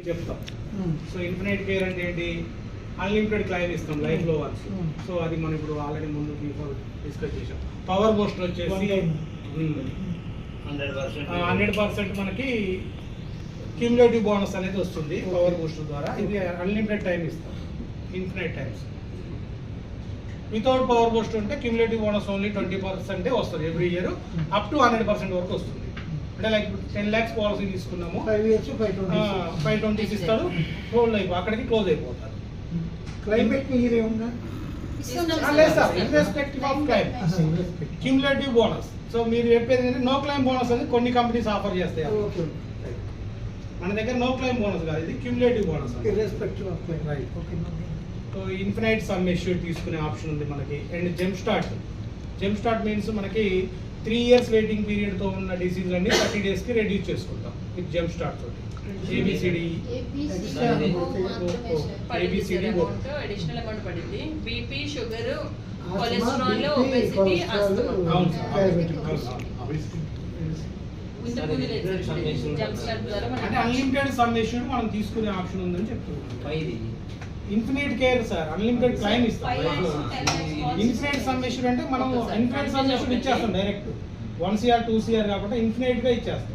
చెప్తాం. So infinite care అంటే ఏంటి, అన్లిమిటెడ్ క్లైమ్ ఇస్తాం లైఫ్ లో వన్స్. సో అది మనం ఇప్పుడు ఆల్రెడీ ముందు డిస్కస్ చేసాం. పవర్ బూస్టర్ వచ్చేసి 100% మనకి క్యూములేటివ్ బోనస్ అనేది వస్తుంది పవర్ బూస్టర్ ద్వారా. ఇది అన్లిమిటెడ్ టైం ఇస్తాం, infinite times. Without power booster ఉంటే క్యూములేటివ్ బోనస్ ఓన్లీ 20% వస్తుంది ఎవ్రీ ఇయర్, అప్ టు 100% వరకు వస్తుంది. అంటే లైక్ 10 lakhs పాలసీ తీసుకున్నాము, 5 years 520 ఇస్తాడు, హోల్డ్ అయిపో అక్కడికి క్లోజ్ అయిపోతారు. క్లైమేట్ మీరు ఏమన్నా లేదు sir, irrespective of claim cumulative bonus. So మీరు చెప్పేది ఏంటంటే నో క్లైమ్ బోనస్ అని కొన్ని కంపెనీస్ ఆఫర్ చేస్తాయి. మన దగ్గర నో క్లైమ్ బోనస్ కాదు, ఇది cumulative bonus. Irrespective of claim. Right. So infinite some ఎష్యూడ్ తీసుకునే ఆప్షన్ ఉంది మనకి. అండ్ జంప్ స్టార్ట్ మీన్స్ మనకి 3 years వెయిటింగ్ పీరియడ్ తో ఉన్న డిసీజ్ అన్ని 30 days కి రెడ్యూస్ చేసుకుంటాం విత్ జంప్ స్టార్ట్ తోటి. ABCD అడిషనల్ అమౌంట్ పడింది. BP, sugar, cholesterol, obesity, asthma. అంటే అన్లిమిటెడ్ సమ్ ఎష్యూడ్ మనం తీసుకునే ఆప్షన్ ఉందని చెప్తున్నాం. Infinite care sir unlimited claim ఇస్తాం. ఇన్ఫినైట్ సమ్ ఎష్యూడ్ అంటే మనం ఇన్ఫినైట్ సమ్ ఎష్యూడ్ ఇచ్చేస్తాం డైరెక్ట్. 1 CR 2 CR కాబట్టి ఇన్ఫినైట్ గా ఇచ్చేస్తాం.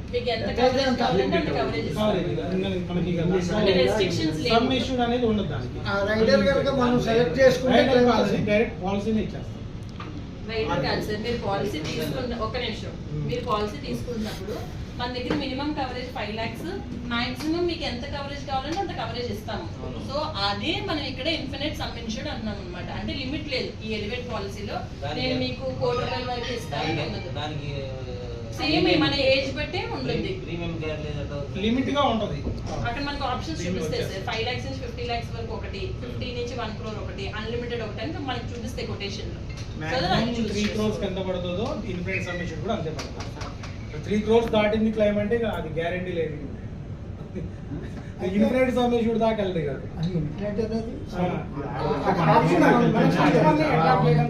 సమ్ ఎష్యూడ్ అనేది ఉండదు దానికి. రైడర్ కనుక మనం సెలెక్ట్ చేసుకుంటే డైరెక్ట్ పాలసీని ఇచ్చేస్తాం. రైడర్ కాదు సార్, మీరు పాలసీ తీసుకున్న ఒక నిమిషం, మీరు పాలసీ తీసుకున్నప్పుడు మన దగ్గర మినిమం కవరేజ్ 5 lakhs, మాక్సిమం మీకు ఎంత కవరేజ్ కావాలంటే అంత కవరేజ్ ఇస్తాము. సో అదే మనం ఇక్కడ ఇన్ఫినిట్ సమ్ ఇన్షూర్డ్ అన్నాం అనమాట. అంటే లిమిట్ లేదు ఈ ఎలివేట్ పాలసీలో. నేను మీకు 1 crore రూపాయల వరకు ఇస్తాను, సేమ్ మన ఏజ్ బట్టే ఉంటుంది, లిమిట్ గా ఉంటది. అక్కడ మనకు ఆప్షన్స్ చూపిస్తాయి సార్. 5 lakhs నుంచి 50 lakhs వరకు ఒకటి, 50 నుంచి 1 crore ఒకటి, అన్లిమిటెడ్ ఒకటి అని మనకు చూపిస్తాయి కొటేషన్ లో. 3 crores ఎంత పడుతుందో ఇన్ఫినిట్ సమ్ ఎష్యూడ్ కూడా అంతే పడుతుంది. 3 crores దాటింది క్లైమ్ అంటే అది గ్యారంటీ లేదు. ఇన్ఫినిట్ సమ్ ఎష్యూడ్ దాకా వెళ్తాయి కదా.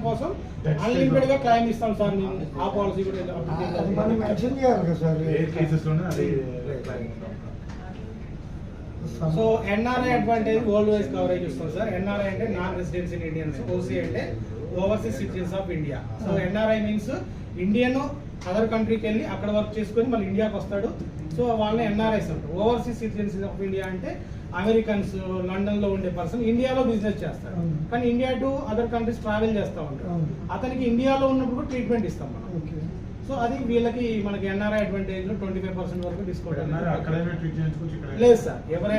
కోసం అన్లిమిటెడ్ గా క్లైమ్ ఇస్తాం సార్ మేము. ఆ పాలసీ కూడా మెన్షన్ చేయాలి కదా sir. So NRI advantage worldwide coverage ఇస్తాం సార్. ఎన్ఆర్ఐ అంటే non residence in Indians, OC అంటే overseas citizens of India. So NRI means Indian other కంట్రీకి వెళ్ళి అక్కడ వర్క్ చేసుకొని మళ్ళీ ఇండియాకి వస్తాడు. సో వాళ్ళని ఎన్ఆర్ఐస్ అంటారు. ఓవర్సీస్ సిటిజన్స్ ఆఫ్ ఇండియా అంటే అమెరికన్స్, లండన్ లో ఉండే పర్సన్ ఇండియాలో బిజినెస్ చేస్తాడు, కానీ India to other countries travel చేస్తూ ఉంటాడు. అతనికి ఇండియాలో ఉన్నప్పుడు ట్రీట్మెంట్ ఇస్తాం మనం. సో అది వీళ్ళకి మనకి ఎన్ఆర్ఐ అడ్వాంటేజ్ లో 25% వరకు డిస్కౌంట్. లేదు సార్, ఎవరైనా